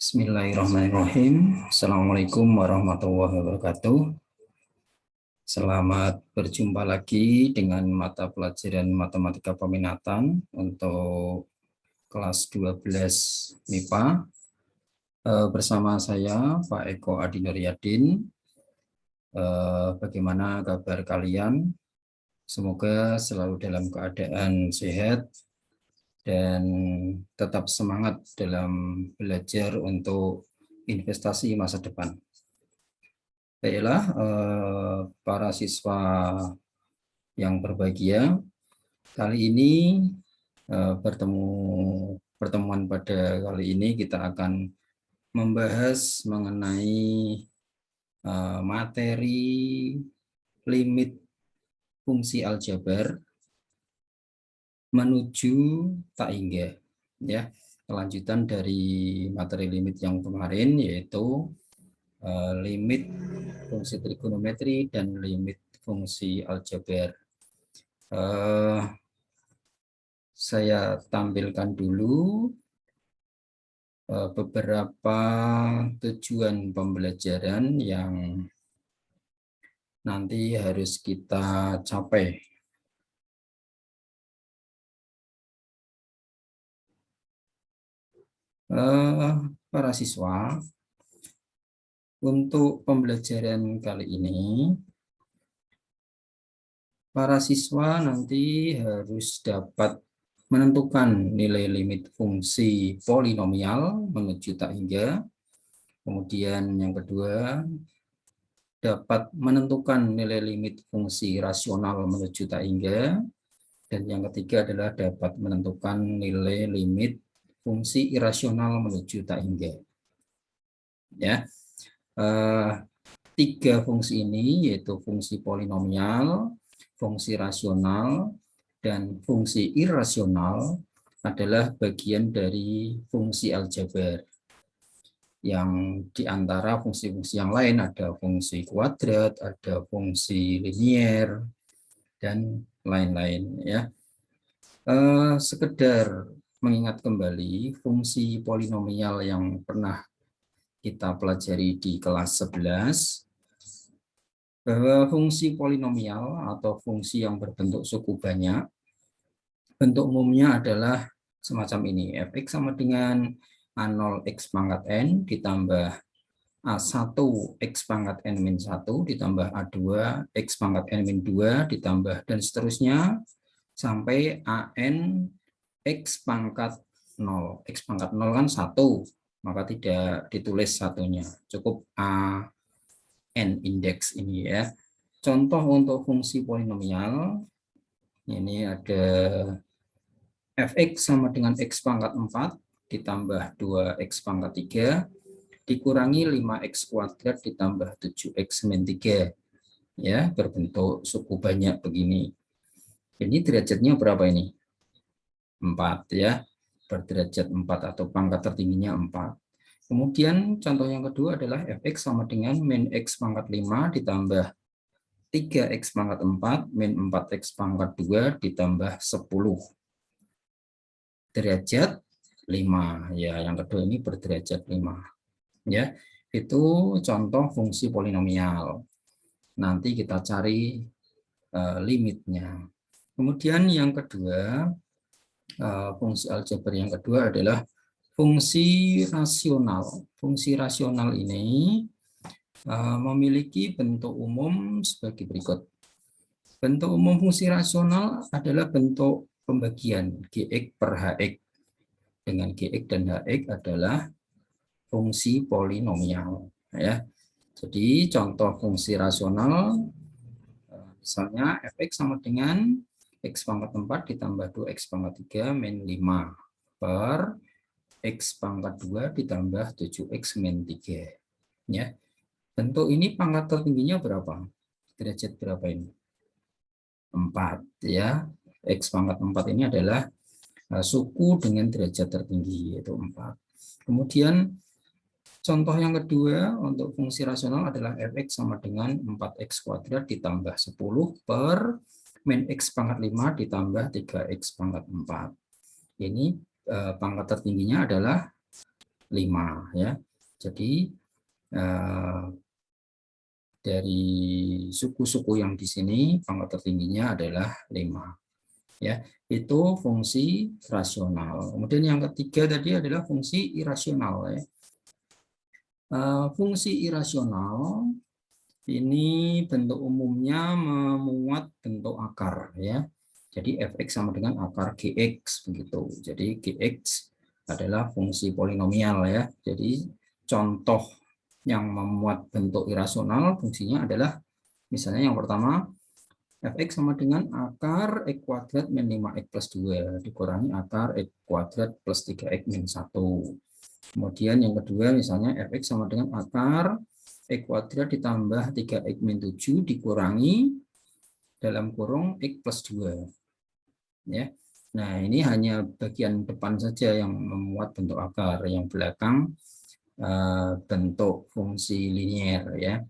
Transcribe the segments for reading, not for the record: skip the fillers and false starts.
Bismillahirrahmanirrahim. Assalamualaikum warahmatullahi wabarakatuh. Selamat berjumpa lagi dengan mata pelajaran matematika peminatan untuk kelas 12 MIPA bersama saya Pak Eko Adi Nuryadin. Bagaimana kabar kalian? Semoga selalu dalam keadaan sehat dan tetap semangat dalam belajar untuk investasi masa depan. Baiklah, para siswa yang berbahagia, kali ini pertemuan pada kali ini kita akan membahas mengenai materi limit fungsi aljabar menuju tak hingga, ya, kelanjutan dari materi limit yang kemarin, yaitu limit fungsi trigonometri dan limit fungsi aljabar. Saya tampilkan dulu beberapa tujuan pembelajaran yang nanti harus kita capai. Para siswa, untuk pembelajaran kali ini, para siswa nanti harus dapat menentukan nilai limit fungsi polinomial menuju tak hingga. Kemudian yang kedua, dapat menentukan nilai limit fungsi rasional menuju tak hingga. Dan yang ketiga adalah dapat menentukan nilai limit fungsi irasional menuju tak hingga. Ya, tiga fungsi ini yaitu fungsi polinomial, fungsi rasional, dan fungsi irasional adalah bagian dari fungsi aljabar. Yang diantara fungsi-fungsi yang lain ada fungsi kuadrat, ada fungsi linier, dan lain-lain. Ya, sekedar mengingat kembali fungsi polinomial yang pernah kita pelajari di kelas 11, bahwa fungsi polinomial atau fungsi yang berbentuk suku banyak, bentuk umumnya adalah semacam ini. Fx sama dengan A0 X pangkat N ditambah A1 X pangkat N-1 ditambah A2 X pangkat N-2 ditambah dan seterusnya sampai AN X pangkat 0. X pangkat 0 kan 1, maka tidak ditulis satunya. Cukup A N indeks ini, ya. Contoh untuk fungsi polinomial, ini ada Fx sama dengan X pangkat 4 ditambah 2X pangkat 3 dikurangi 5X kuadrat ditambah 7X min 3. Ya, berbentuk suku banyak begini. Ini derajatnya berapa ini? 4, ya. Berderajat 4 atau pangkat tertingginya 4. Kemudian contoh yang kedua adalah Fx sama dengan min X pangkat 5 ditambah 3X pangkat 4 min 4X pangkat 2 ditambah 10. Derajat 5. Ya, yang kedua ini berderajat 5. Ya, itu contoh fungsi polinomial. Nanti kita cari limitnya. Kemudian yang kedua, fungsi aljabar yang kedua adalah fungsi rasional. Fungsi rasional ini memiliki bentuk umum sebagai berikut. Bentuk umum fungsi rasional adalah bentuk pembagian Gx per Hx. Dengan Gx dan Hx adalah fungsi polinomial. Ya. Jadi contoh fungsi rasional, misalnya Fx sama dengan X pangkat 4 ditambah 2X pangkat 3 min 5 per X pangkat 2 ditambah 7X min 3. Ya. Bentuk ini pangkat tertingginya berapa? Derajat berapa ini? 4. Ya. X pangkat 4 ini adalah suku dengan derajat tertinggi, yaitu 4. Kemudian contoh yang kedua untuk fungsi rasional adalah Fx sama dengan 4X kuadrat ditambah 10 per min X pangkat 5 ditambah 3X pangkat 4. Ini pangkat tertingginya adalah 5 ya. Jadi dari suku-suku yang di sini pangkat tertingginya adalah 5 ya. Itu fungsi rasional. Kemudian yang ketiga tadi adalah fungsi irasional ya. Fungsi irasional ini bentuk umumnya memuat bentuk akar ya. Jadi fx sama dengan akar gx begitu. Jadi gx adalah fungsi polinomial ya. Jadi contoh yang memuat bentuk irasional fungsinya adalah misalnya yang pertama fx sama dengan akar x kuadrat min 5x plus 2 dikurangi akar x kuadrat plus 3x min 1. Kemudian yang kedua misalnya fx sama dengan akar x kuadrat ditambah 3x min 7 dikurangi dalam kurung x plus 2 ya. Nah, ini hanya bagian depan saja yang memuat bentuk akar, yang belakang bentuk fungsi linier ya.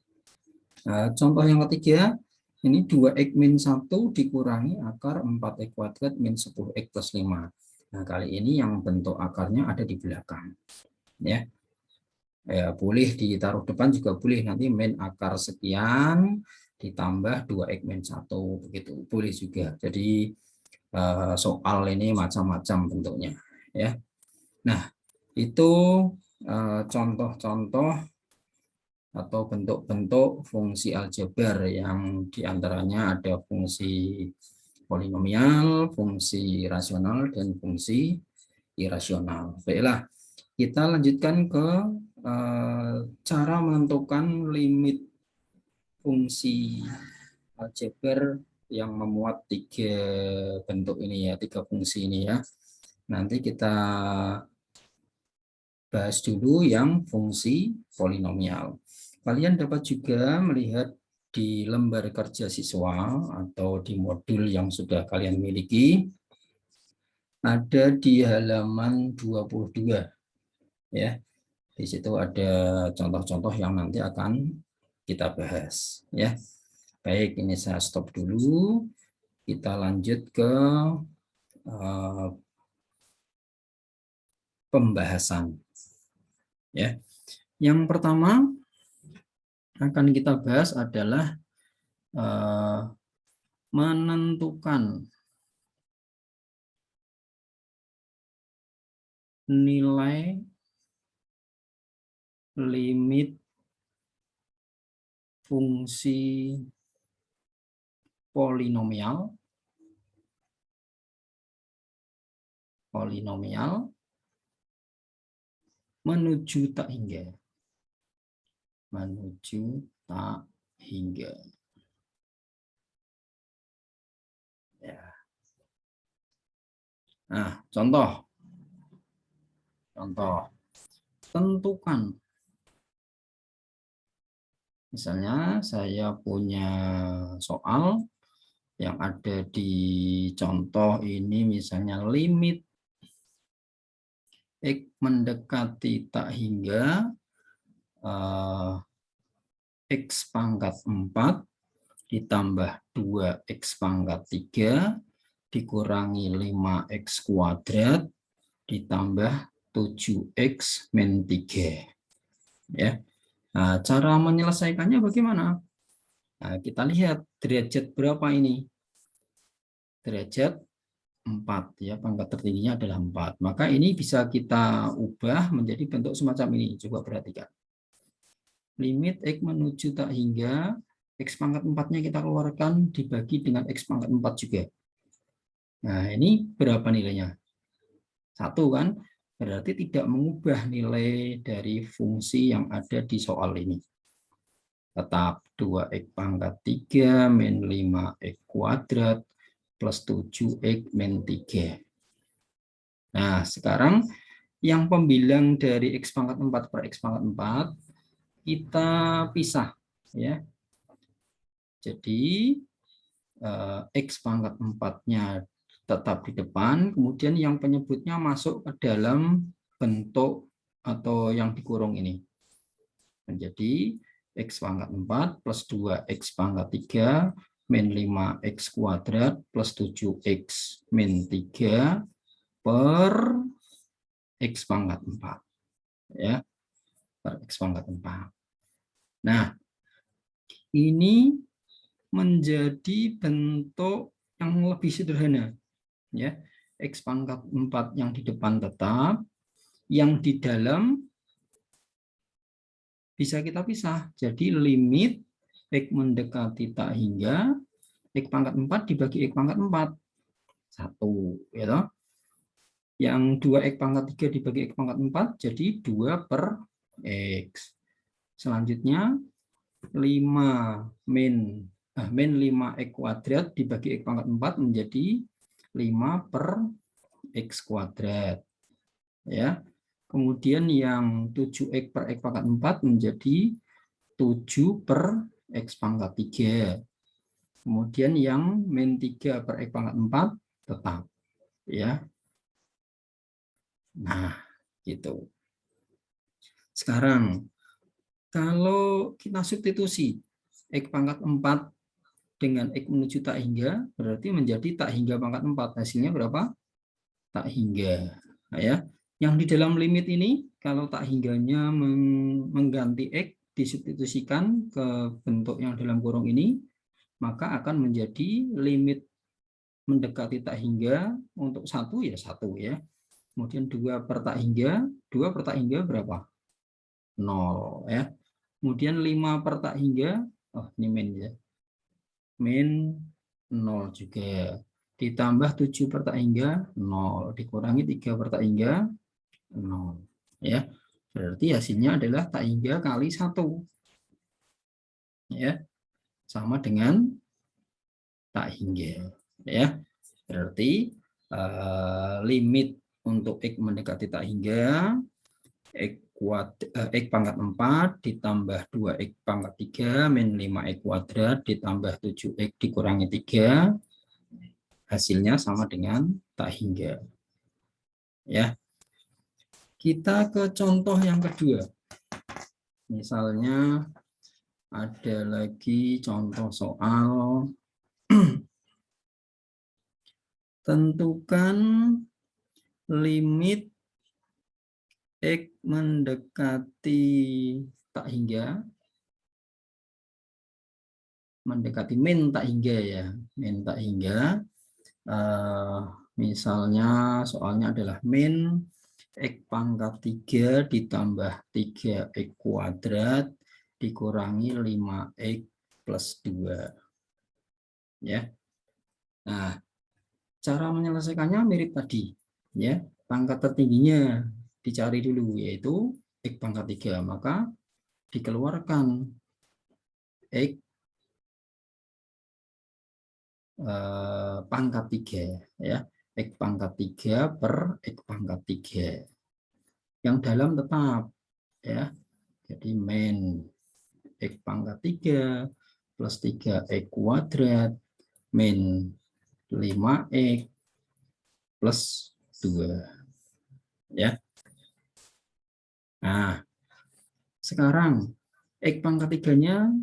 Contoh yang ketiga, ini 2x min 1 dikurangi akar 4x kuadrat min 10x plus 5. Nah, kali ini yang bentuk akarnya ada di belakang ya. Boleh ditaruh depan juga boleh, nanti min akar sekian ditambah 2x min 1 begitu, boleh juga. Jadi soal ini macam-macam bentuknya ya. Nah, itu contoh-contoh atau bentuk-bentuk fungsi aljabar yang diantaranya ada fungsi polinomial, fungsi rasional, dan fungsi irasional. Baiklah, kita lanjutkan ke cara menentukan limit fungsi aljabar yang memuat 3 bentuk ini ya, 3 fungsi ini ya. Nanti kita bahas dulu yang fungsi polinomial. Kalian dapat juga melihat di lembar kerja siswa atau di modul yang sudah kalian miliki, ada di halaman 22 ya. Di situ ada contoh-contoh yang nanti akan kita bahas ya. Baik, ini saya stop dulu. Kita lanjut ke pembahasan ya. Yang pertama akan kita bahas adalah menentukan nilai limit fungsi polinomial menuju tak hingga. Ya. Nah, contoh. Tentukan. Misalnya saya punya soal yang ada di contoh ini, misalnya limit X mendekati tak hingga X pangkat 4 ditambah 2X pangkat 3 dikurangi 5X kuadrat ditambah 7X min 3. Ya. Nah, cara menyelesaikannya bagaimana? Nah, kita lihat derajat berapa ini? Derajat 4 ya, pangkat tertingginya adalah 4. Maka ini bisa kita ubah menjadi bentuk semacam ini. Coba perhatikan. Limit X menuju tak hingga X pangkat 4-nya kita keluarkan dibagi dengan X pangkat 4 juga. Nah, ini berapa nilainya? 1 kan? Berarti tidak mengubah nilai dari fungsi yang ada di soal ini. Tetap 2x pangkat 3 min 5x kuadrat plus 7x min 3. Nah, sekarang yang pembilang dari x pangkat 4 per x pangkat 4 kita pisah ya. Jadi x pangkat 4-nya tetap di depan, kemudian yang penyebutnya masuk ke dalam bentuk atau yang dikurung ini. Menjadi x pangkat 4 plus 2x pangkat 3 min 5x kuadrat plus 7x min 3 per x pangkat 4. ya, per X pangkat 4. Nah, ini menjadi bentuk yang lebih sederhana, ya. X pangkat 4 yang di depan tetap, yang di dalam bisa kita pisah. Jadi limit X mendekati tak hingga X pangkat 4 dibagi X pangkat 4. 1. Ya. Yang 2X pangkat 3 dibagi X pangkat 4, jadi 2 per X. Selanjutnya 5 min 5X kuadrat dibagi X pangkat 4 menjadi 5 per X kuadrat. Ya. Kemudian yang 7X per X pangkat 4 menjadi 7 per X pangkat 3. Kemudian yang min 3 per X pangkat 4 tetap. Ya. Nah, gitu. Sekarang, kalau kita substitusi X pangkat 4 dengan X menuju tak hingga, berarti menjadi tak hingga pangkat 4. Hasilnya berapa? Tak hingga. Nah, ya. Yang di dalam limit ini, kalau tak hingganya mengganti X, disubstitusikan ke bentuk yang dalam kurung ini, maka akan menjadi limit mendekati tak hingga untuk 1 ya 1 ya. Kemudian 2 per tak hingga, 2 per tak hingga berapa? 0 ya. Kemudian 5 per tak hingga, oh ini min ya. Min 0 juga. Ditambah 7 per tak hingga 0, dikurangi 3 per tak hingga 0 ya. Berarti hasilnya adalah tak hingga kali 1. Ya. Sama dengan tak hingga ya. Berarti limit untuk X mendekati tak hingga X pangkat 4 ditambah 2X pangkat 3 min 5X kuadrat ditambah 7X dikurangi 3, hasilnya sama dengan tak hingga. Ya. Kita ke contoh yang kedua. Misalnya ada lagi contoh soal tentukan limit X mendekati tak hingga, mendekati min tak hingga ya, min tak hingga. Misalnya soalnya adalah min X pangkat 3 ditambah 3X kuadrat dikurangi 5X plus 2. Ya. Nah, cara menyelesaikannya mirip tadi. Ya, pangkat tertingginya dicari dulu, yaitu X pangkat 3. Maka dikeluarkan X pangkat 3 ya, X pangkat 3 per X pangkat 3 yang dalam tetap ya. Jadi min X pangkat 3 plus 3X kuadrat min 5X plus 2 ya. Nah, sekarang X pangkat 3-nya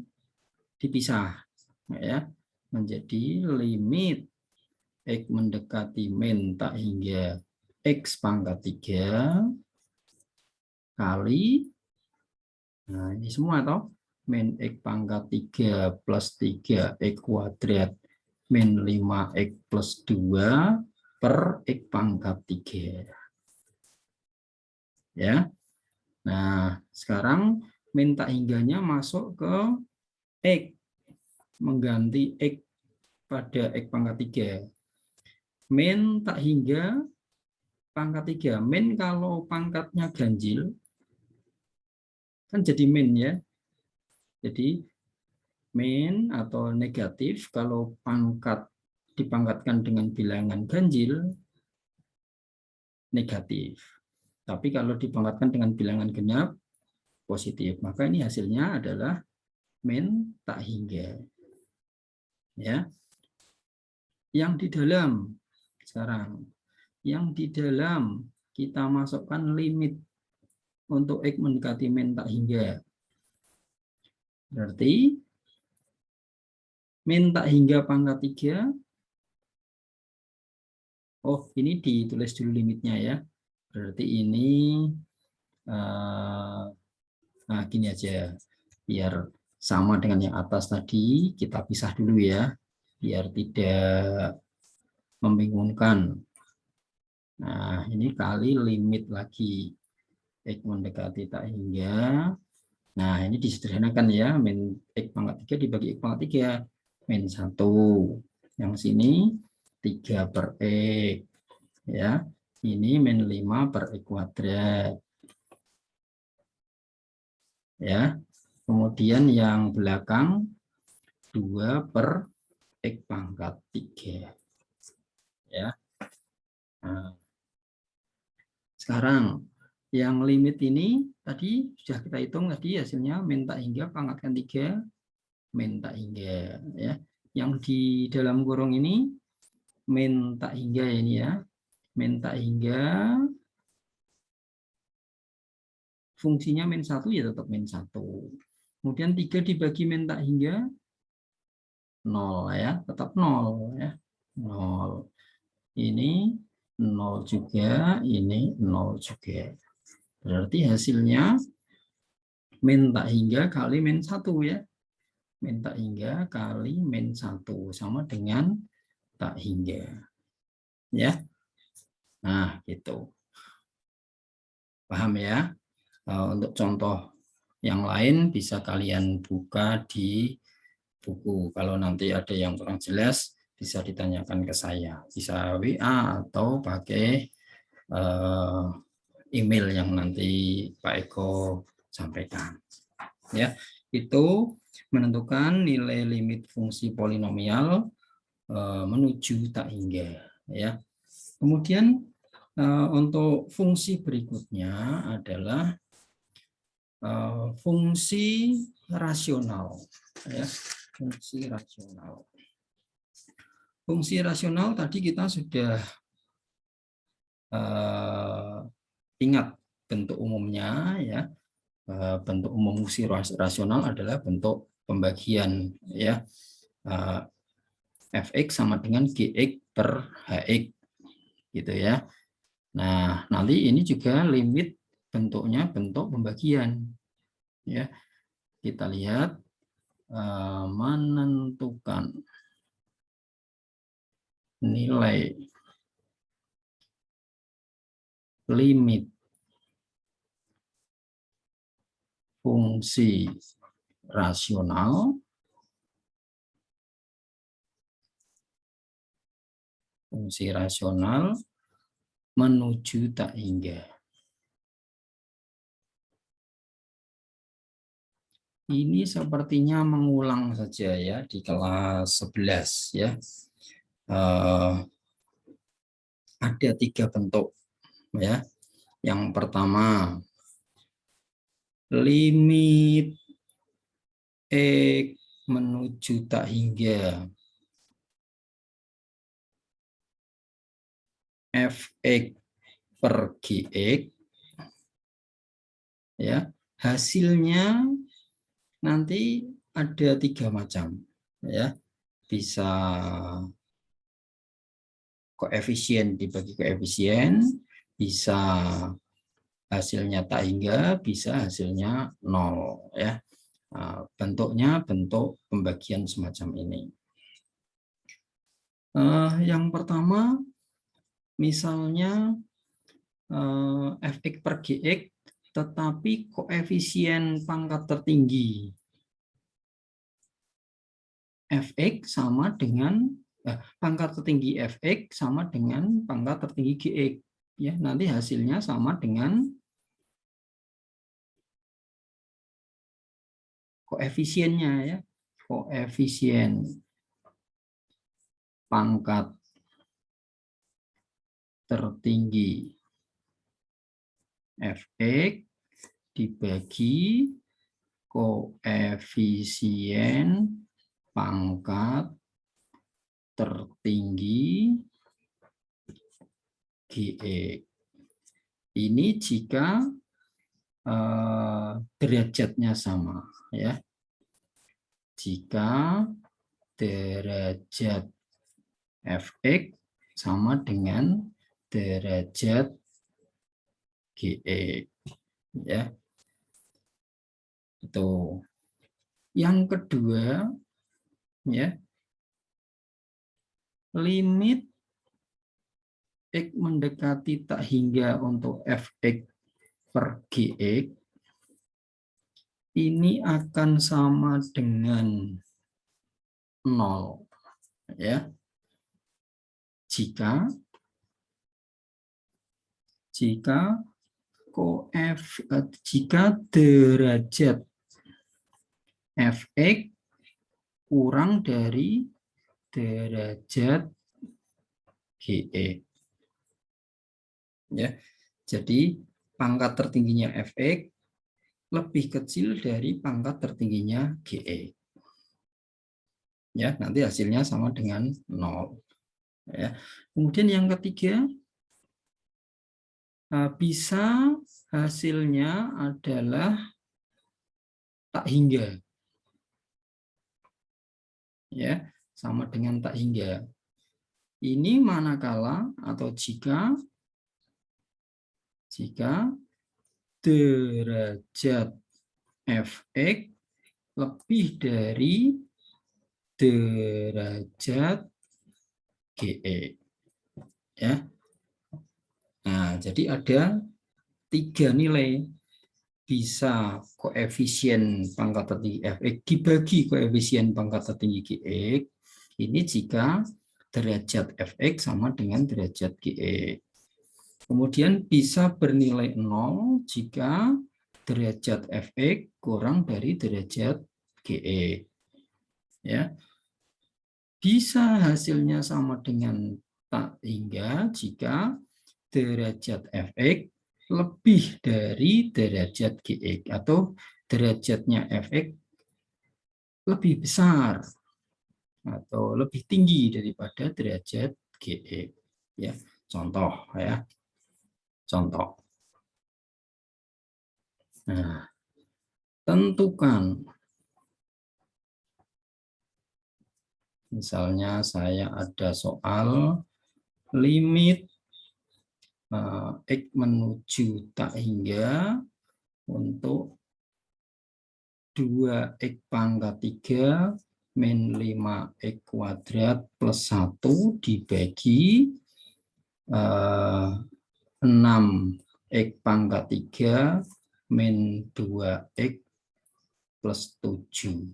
dipisah ya, menjadi limit X mendekati min tak hingga X pangkat 3 kali, nah ini semua toh, min X pangkat 3 plus 3X kuadrat min 5X plus 2 per X pangkat 3. Ya. Nah, sekarang min tak hingganya masuk ke X, mengganti X pada X pangkat 3. Min tak hingga pangkat 3. Min kalau pangkatnya ganjil, kan jadi min ya. Jadi min atau negatif kalau pangkat dipangkatkan dengan bilangan ganjil, negatif. Tapi kalau dipangkatkan dengan bilangan genap, positif. Maka ini hasilnya adalah min tak hingga. Ya. Yang di dalam sekarang, yang di dalam kita masukkan limit untuk X mendekati min tak hingga. Berarti min tak hingga pangkat 3. Oh, ini ditulis dulu limitnya ya. Berarti ini Nah, gini aja, biar sama dengan yang atas tadi, kita pisah dulu ya, biar tidak membingungkan. Nah, ini kali limit lagi, X mendekati tak hingga. Nah, ini disederhanakan ya, min X pangkat 3 dibagi X pangkat 3, min 1. Yang sini 3 per X. Ya, ini min 5 per X kuadrat. Ya, kemudian yang belakang 2 per X pangkat 3. Ya. Nah, sekarang yang limit ini tadi sudah kita hitung tadi hasilnya min tak hingga pangkatkan 3 min tak hingga ya. Yang di dalam kurung ini min tak hingga ini ya. Min tak hingga fungsinya min 1 ya tetap min 1. Kemudian 3 dibagi min tak hingga 0 ya, tetap 0 ya. 0. Ini 0 juga, ini 0 juga. Berarti hasilnya min tak hingga kali min 1 ya. Min tak hingga kali min 1 sama dengan tak hingga. Ya. Nah, gitu. Paham ya? Untuk contoh yang lain bisa kalian buka di buku. Kalau nanti ada yang kurang jelas bisa ditanyakan ke saya. Bisa WA atau pakai email yang nanti Pak Eko sampaikan. Ya, itu menentukan nilai limit fungsi polinomial menuju tak hingga. Ya, kemudian untuk fungsi berikutnya adalah fungsi rasional. Ya, fungsi rasional. Fungsi rasional tadi kita sudah ingat bentuk umumnya ya. Bentuk umum fungsi rasional adalah bentuk pembagian ya. Fx sama dengan Gx per Hx gitu ya. Nah, nanti ini juga limit bentuknya bentuk pembagian ya. Kita lihat menentukan nilai limit fungsi rasional menuju tak hingga. Ini sepertinya mengulang saja ya di kelas 11 ya. Ada 3 bentuk ya. Yang pertama limit X menuju tak hingga Fx per Gx ya. Hasilnya nanti ada 3 macam ya. Bisa koefisien dibagi koefisien, bisa hasilnya tak hingga, bisa hasilnya 0 ya. Bentuknya bentuk pembagian semacam ini. Yang pertama misalnya Fx per Gx tetapi koefisien pangkat tertinggi Fx sama dengan pangkat tertinggi Fx sama dengan pangkat tertinggi Gx ya. Nanti hasilnya sama dengan koefisiennya ya. Koefisien pangkat tertinggi Fx dibagi koefisien pangkat tertinggi Gx. Ini jika derajatnya sama ya. Jika derajat Fx sama dengan derajat Gx. ya. Itu. Yang kedua, ya, limit X mendekati tak hingga untuk Fx per Gx ini akan sama dengan 0, ya, jika derajat Fx kurang dari derajat Gx, ya. Jadi pangkat tertingginya Fx lebih kecil dari pangkat tertingginya Gx, ya. Nanti hasilnya sama dengan 0, ya. Kemudian yang ketiga, bisa hasilnya adalah tak hingga, ya, sama dengan tak hingga. Ini manakala atau jika derajat Fx lebih dari derajat Gx, ya. Nah, jadi ada 3 nilai. Bisa koefisien pangkat tertinggi Fx dibagi koefisien pangkat tertinggi Gx, ini jika derajat Fx sama dengan derajat Gx. Kemudian bisa bernilai 0 jika derajat Fx kurang dari derajat Gx, ya. Bisa hasilnya sama dengan tak hingga jika derajat Fx lebih dari derajat Gx atau derajatnya Fx lebih besar atau lebih tinggi daripada derajat Gx, ya. Contoh, ya. Contoh. Nah, tentukan, misalnya saya ada soal limit X menuju tak hingga untuk 2X pangkat 3 min 5X kuadrat plus 1 dibagi 6X pangkat 3 min 2X plus 7.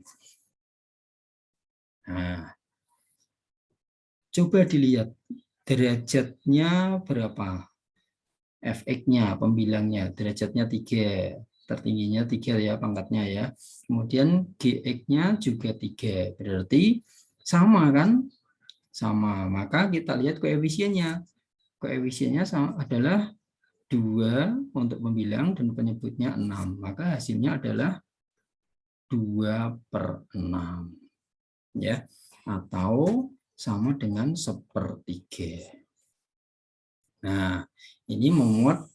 Nah, coba dilihat derajatnya berapa. Fx-nya, pembilangnya, derajatnya 3, tertingginya 3 ya pangkatnya ya. Kemudian Gx-nya juga 3, berarti sama kan? Sama, maka kita lihat koefisiennya. Koefisiennya adalah 2 untuk pembilang dan penyebutnya 6, maka hasilnya adalah 2/6, ya, atau sama dengan 1/3. Nah, ini memuat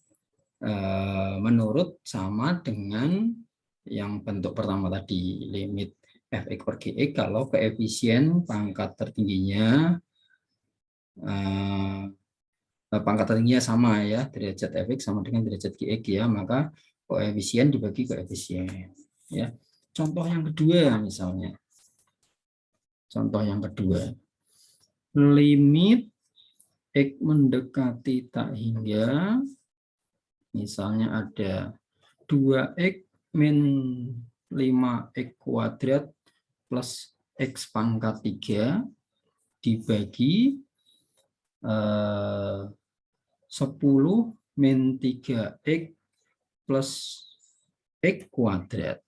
menurut sama dengan yang bentuk pertama tadi, limit Fx per Gx kalau koefisien pangkat tertingginya sama ya, derajat Fx sama dengan derajat Gx ya, maka koefisien dibagi koefisien, ya. Contoh yang kedua misalnya. Contoh yang kedua. Limit X mendekati tak hingga, misalnya ada 2X min 5X kuadrat plus X pangkat 3 dibagi 10 min 3X plus X kuadrat.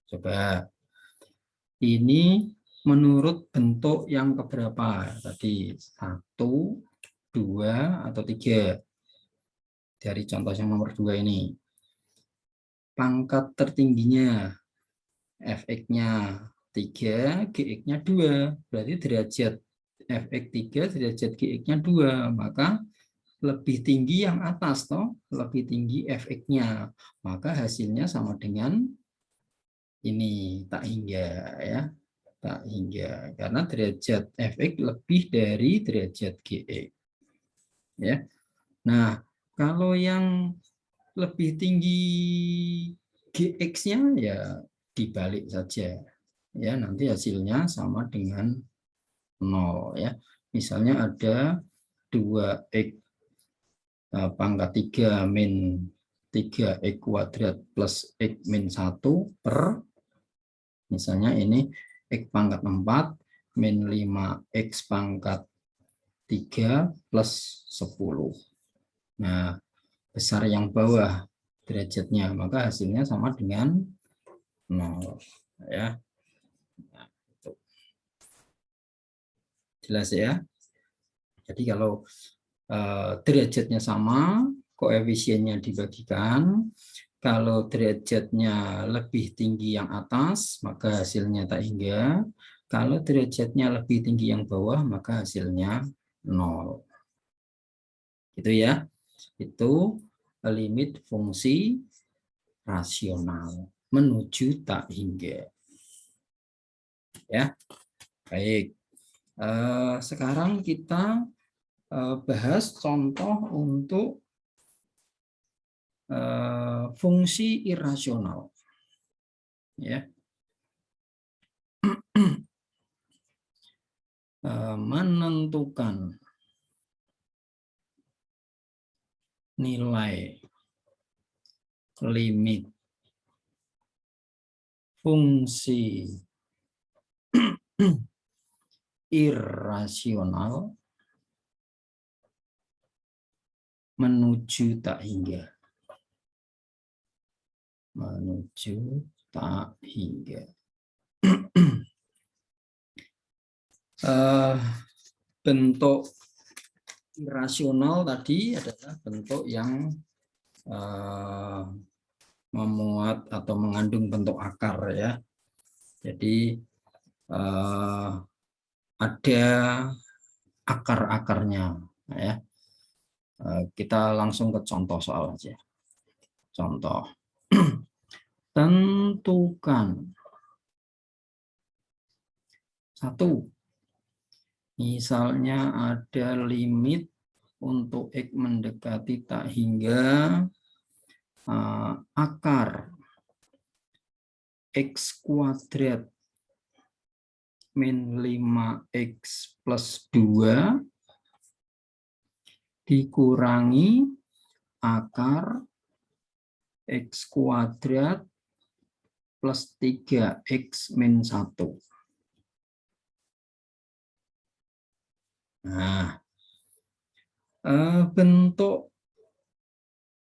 Coba, ini menurut bentuk yang keberapa? Tadi 1, 2, atau 3? Dari contoh yang nomor 2 ini. Pangkat tertingginya Fx-nya 3, Gx-nya 2. Berarti derajat Fx 3, derajat Gx-nya 2. Maka lebih tinggi yang atas, toh, lebih tinggi Fx-nya. Maka hasilnya sama dengan ini, tak hingga ya. Tak hingga karena derajat Fx lebih dari derajat Gx. Ya. Nah, kalau yang lebih tinggi GX-nya ya dibalik saja. Ya, nanti hasilnya sama dengan 0 ya. Misalnya ada 2x pangkat 3 min 3x kuadrat plus x min 1 per, misalnya ini x pangkat 4 min 5x pangkat 3 plus 10. Nah, besar yang bawah derajatnya, maka hasilnya sama dengan 0 ya. Nah, itu. Jelas ya. Jadi kalau derajatnya sama, koefisiennya dibagikan. Kalau derajatnya lebih tinggi yang atas, maka hasilnya tak hingga. Kalau derajatnya lebih tinggi yang bawah, maka hasilnya 0. Gitu ya. Itu limit fungsi rasional menuju tak hingga. Ya, baik. Sekarang kita bahas contoh untuk fungsi irasional. Ya. Menentukan nilai limit fungsi irasional menuju tak hingga. Menuju tak hingga. Bentuk irasional tadi adalah bentuk yang memuat atau mengandung bentuk akar ya. Jadi ada akar-akarnya ya. Kita langsung ke contoh soal aja. Contoh. Tentukan 1. Misalnya ada limit untuk X mendekati tak hingga akar X kuadrat min 5X plus 2 dikurangi akar X kuadrat plus 3X min 1. Nah, bentuk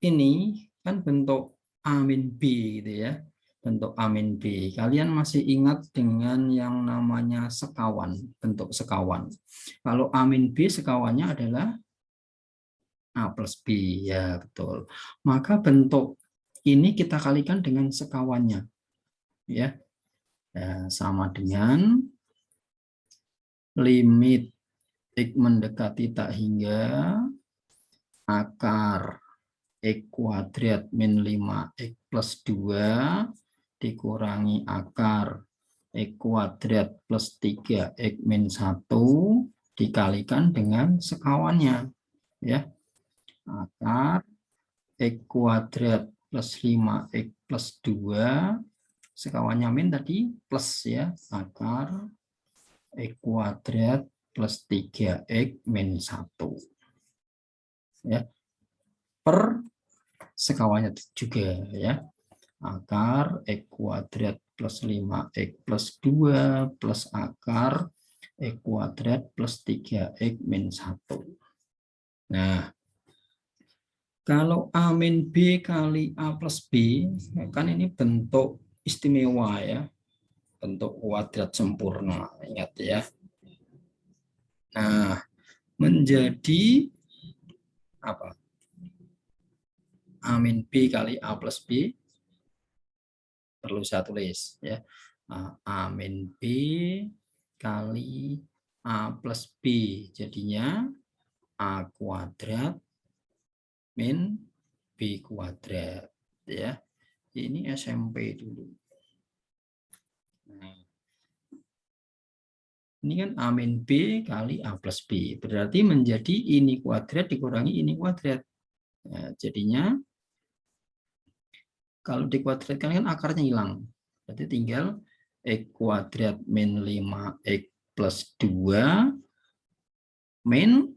ini kan bentuk A min B gitu ya. Bentuk A min B. Kalian masih ingat dengan yang namanya sekawan, bentuk sekawan. Kalau A min B sekawannya adalah A plus B, ya betul. Maka bentuk ini kita kalikan dengan sekawannya. Ya, sama dengan limit X mendekati tak hingga akar X kuadrat min 5X plus 2 dikurangi akar X kuadrat plus 3X min 1 dikalikan dengan sekawannya. Ya, akar X kuadrat plus 5X plus 2 sekawannya min tadi plus ya, akar X kuadrat plus 3X min 1 ya, per sekawannya juga ya, akar X kuadrat plus 5X plus 2 plus akar X kuadrat plus 3X min 1. Nah, kalau A min B kali A plus B, kan ini bentuk istimewa ya, bentuk kuadrat sempurna, ingat ya. Nah, menjadi apa? A min B kali A plus B, perlu saya tulis ya. A min B kali A plus B, jadinya A kuadrat min B kuadrat ya. Ini SMP dulu. Nah, ini kan A min B kali A plus B. Berarti menjadi ini kuadrat dikurangi ini kuadrat. Nah, jadinya Kalau dikuadratkan kan akarnya hilang. Berarti tinggal X kuadrat min 5X plus 2 min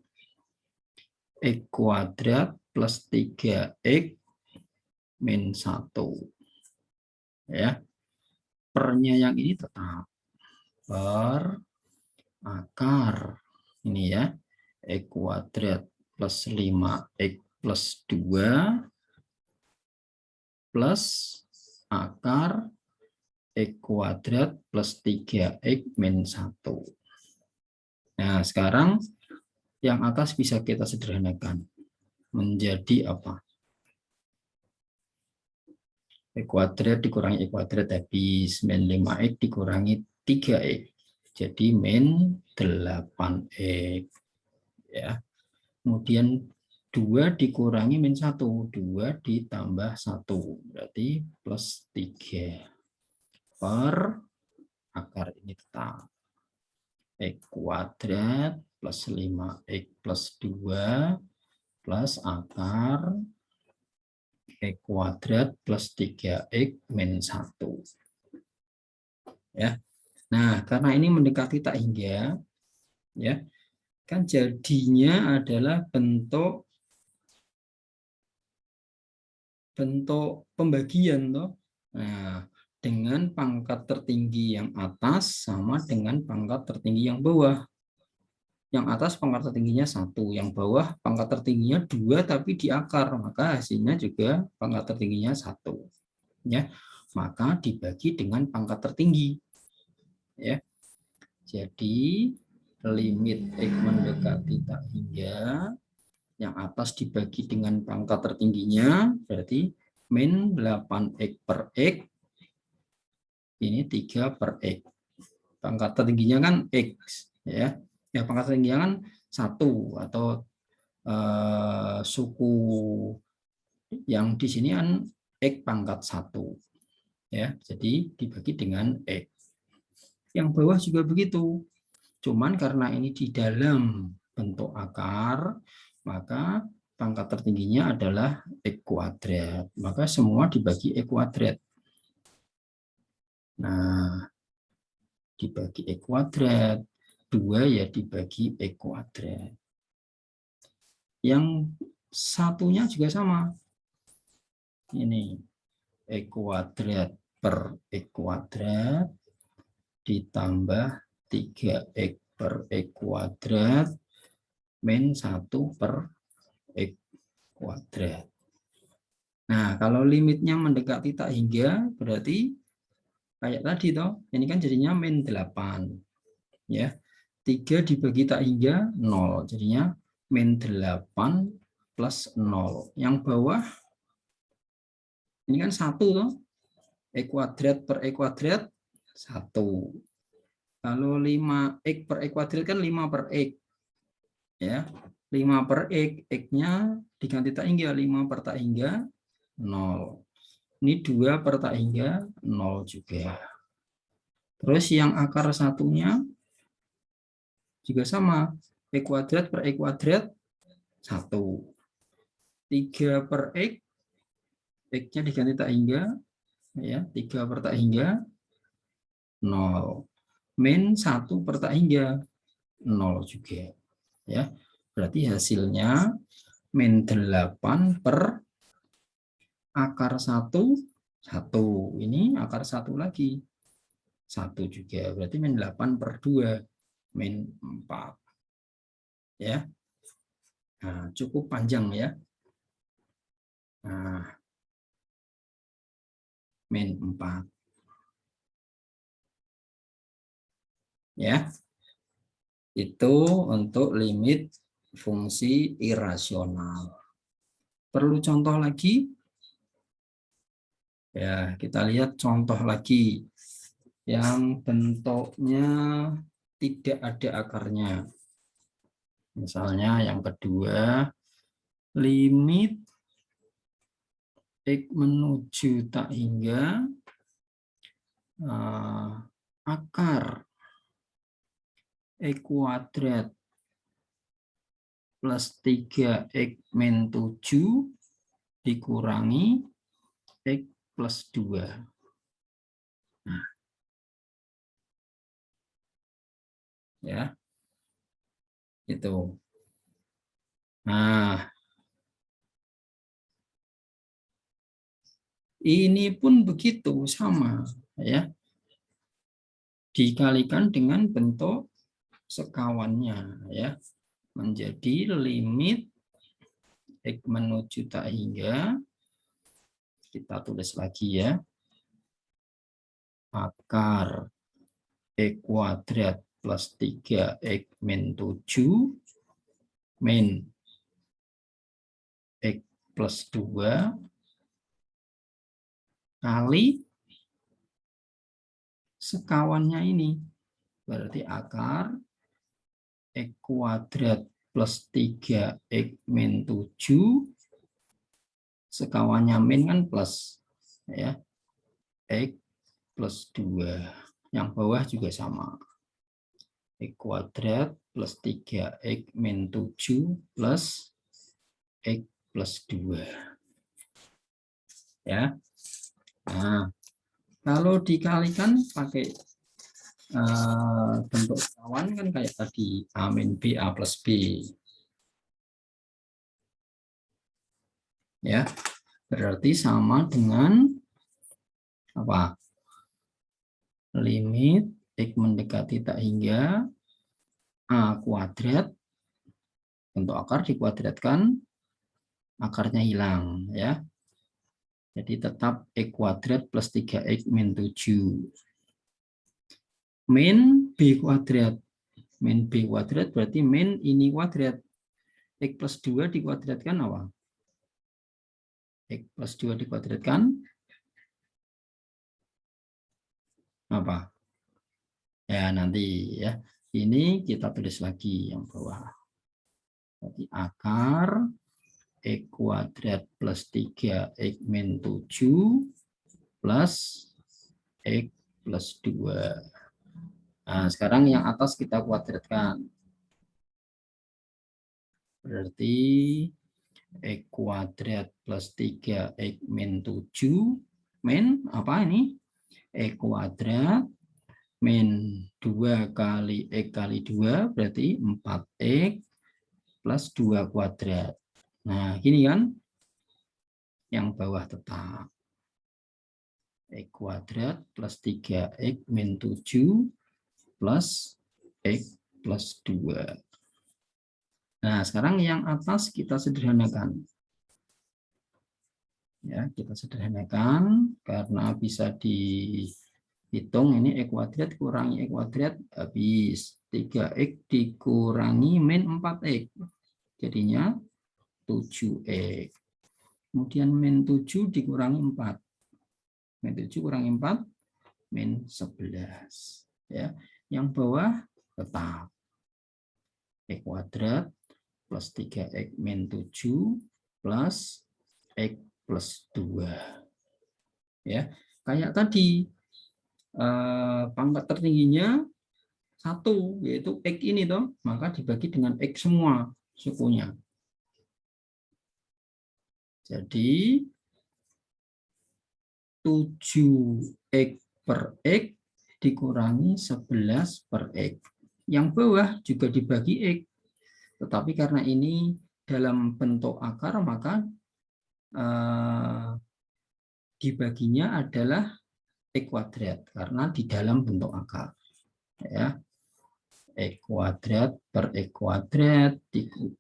X kuadrat plus 3X min 1. Ya. Pernya yang ini tetap. Per akar. Ini ya. X kuadrat plus 5X plus 2 plus akar X kuadrat plus 3X min 1. Nah, sekarang yang atas bisa kita sederhanakan. Menjadi apa? X kuadrat dikurangi X kuadrat habis. Min 5X dikurangi 3X. Jadi min 8X. Ya. Kemudian 2 dikurangi min 1. 2 ditambah 1. Berarti plus 3. Per akar ini tetap. X kuadrat plus 5X plus 2 plus akar X kuadrat plus 3X min 1. Ya. Nah, karena ini mendekati tak hingga, ya, kan jadinya adalah bentuk pembagian toh. Nah, dengan pangkat tertinggi yang atas sama dengan pangkat tertinggi yang bawah. Yang atas pangkat tertingginya 1, yang bawah pangkat tertingginya 2 tapi di akar, maka hasilnya juga pangkat tertingginya 1. Ya. Maka dibagi dengan pangkat tertinggi. Ya. Jadi limit X mendekati tak hingga, yang atas dibagi dengan pangkat tertingginya, berarti min 8X per X, ini 3 per X. Pangkat tertingginya kan X. Ya, pangkat tertingginya kan 1, atau suku yang di sini kan X pangkat 1. Ya, jadi dibagi dengan X. Yang bawah juga begitu. Cuman karena ini di dalam bentuk akar, maka pangkat tertingginya adalah X kuadrat. Maka semua dibagi X kuadrat. Nah, dibagi X kuadrat. 2 ya dibagi X kuadrat. Yang satunya juga sama. Ini X kuadrat per X kuadrat ditambah 3X per X kuadrat min 1 per X kuadrat. Nah, kalau limitnya mendekati tak hingga, berarti kayak tadi toh, ini kan jadinya min 8. Ya. 3 dibagi tak hingga 0, jadinya min 8 plus 0. Yang bawah ini kan 1 toh. X kuadrat per X kuadrat 1. Kalau 5X per X kuadrat kan 5 per X. Ya. 5 per X, X-nya diganti tak hingga, 5 per tak hingga 0. Ini 2 per tak hingga 0 juga. Terus yang akar satunya juga sama. X kuadrat per X kuadrat 1. 3 per X, X-nya diganti tak hingga, ya, 3 per tak hingga 0. Min 1 per tak hingga 0 juga. Ya. Berarti hasilnya min 8 per akar 1, 1. Ini akar 1 lagi. 1 juga. Berarti min 8 per 2, min 4. Ya. Nah, cukup panjang ya. Nah, min 4. Ya. Itu untuk limit fungsi irasional. Perlu contoh lagi? Ya, kita lihat contoh lagi yang bentuknya tidak ada akarnya. Misalnya yang kedua, limit X menuju tak hingga akar X kuadrat plus 3X min 7 dikurangi X plus 2. Nah, ya, itu. Nah, ini pun begitu sama, ya. Dikalikan dengan bentuk sekawannya, ya. Menjadi limit X menuju tak hingga, kita tulis lagi ya, akar X kuadrat plus 3X min 7 min X plus 2 kali sekawannya ini. Berarti akar X kuadrat plus 3X min 7, sekawannya min kan plus, ya, X plus 2. Yang bawah juga sama. X kuadrat plus 3X min 7 plus X plus 2. Ya. Nah, kalau dikalikan pakai bentuk sekawan kan kayak tadi A min B, A plus B. Ya, berarti sama dengan apa? Limit X mendekati tak hingga A kuadrat, bentuk akar dikuadratkan, akarnya hilang, ya. Jadi tetap X kuadrat plus 3X min 7. Min B kuadrat. Min B kuadrat berarti min ini kuadrat. X plus 2 dikuadratkan apa? X plus 2 dikuadratkan apa? Ya, nanti ya. Ini kita tulis lagi yang bawah. Jadi akar X kuadrat plus 3X min 7 plus X plus 2. Nah, sekarang yang atas kita kuadratkan. Berarti X kuadrat plus 3X min 7 min apa ini? X kuadrat min 2 kali X kali 2 berarti 4X plus 2 kuadrat. Nah, gini kan? Yang bawah tetap. X kuadrat plus 3X min 7 plus X plus 2. Nah, sekarang yang atas kita sederhanakan. Ya, kita sederhanakan karena bisa dihitung ini X kuadrat kurangi X kuadrat habis 3X dikurangi min 4X. Jadinya 7X. Kemudian min 7 dikurangi 4. Min 7 kurangi 4 min 11. Ya, yang bawah tetap X kuadrat plus 3X min 7 plus X plus 2. Ya, kayak tadi pangkat tertingginya 1, yaitu X ini toh, maka dibagi dengan X semua sukunya. Jadi 7X per X dikurangi 11 per X. Yang bawah juga dibagi X. Tetapi karena ini dalam bentuk akar, maka dibaginya adalah X kuadrat. Karena di dalam bentuk akar. Ya. X kuadrat per X kuadrat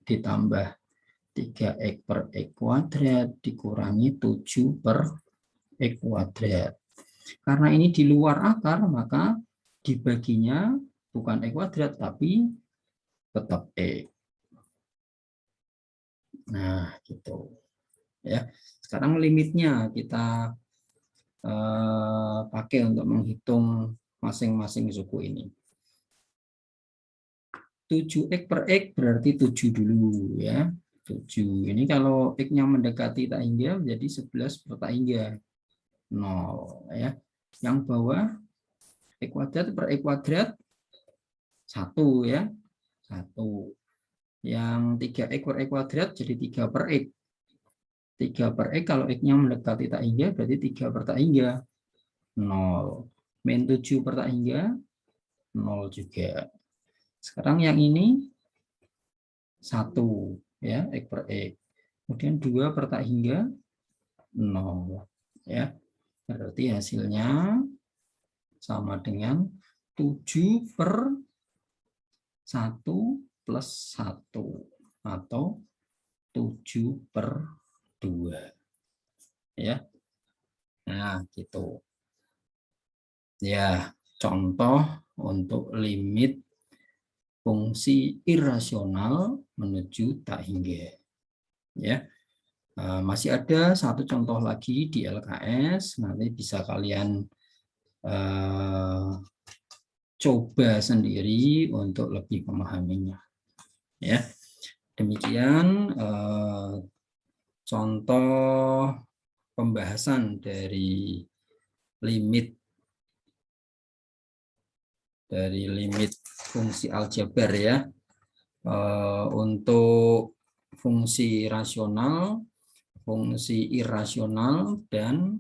ditambah 3X per X kuadrat dikurangi 7 per X kuadrat. Karena ini di luar akar, maka dibaginya bukan X kuadrat, tapi tetap X. Nah, gitu. Ya. Sekarang limitnya kita pakai untuk menghitung masing-masing suku ini. 7X per X berarti 7 dulu ya. 7. Ini kalau X-nya mendekati tak hingga menjadi 11 per tak hingga. 0 ya. Yang bawah X kuadrat per X kuadrat 1 ya. 1. Yang 3X per X kuadrat jadi 3 per X. 3 per X, kalau X-nya mendekati tak hingga, berarti 3 per tak hingga, 0. Min 7 per tak hingga, 0 juga. Sekarang yang ini 1, ya, X per X. Kemudian 2 per tak hingga, 0. Ya. Berarti hasilnya sama dengan 7 per 1 plus 1. Atau 7 per 2. Ya. Nah, gitu. Ya, contoh untuk limit fungsi irasional menuju tak hingga. Ya. Masih ada satu contoh lagi di LKS, nanti bisa kalian coba sendiri untuk lebih memahaminya. Ya, demikian contoh pembahasan dari limit fungsi aljabar ya. Untuk fungsi rasional, fungsi irasional, dan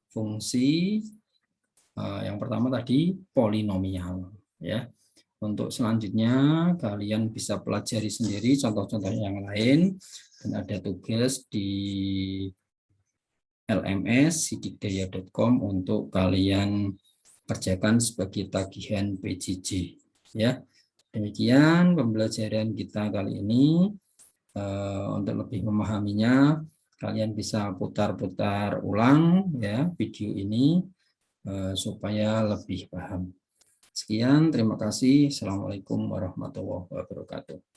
fungsi yang pertama tadi polinomial ya. Untuk selanjutnya kalian bisa pelajari sendiri contoh-contoh yang lain, dan ada tugas di LMS sidikdaya.com untuk kalian kerjakan sebagai tagihan PJJ ya. Demikian pembelajaran kita kali ini. Untuk lebih memahaminya, kalian bisa putar-putar ulang ya video ini supaya lebih paham. Sekian, terima kasih. Assalamualaikum warahmatullahi wabarakatuh.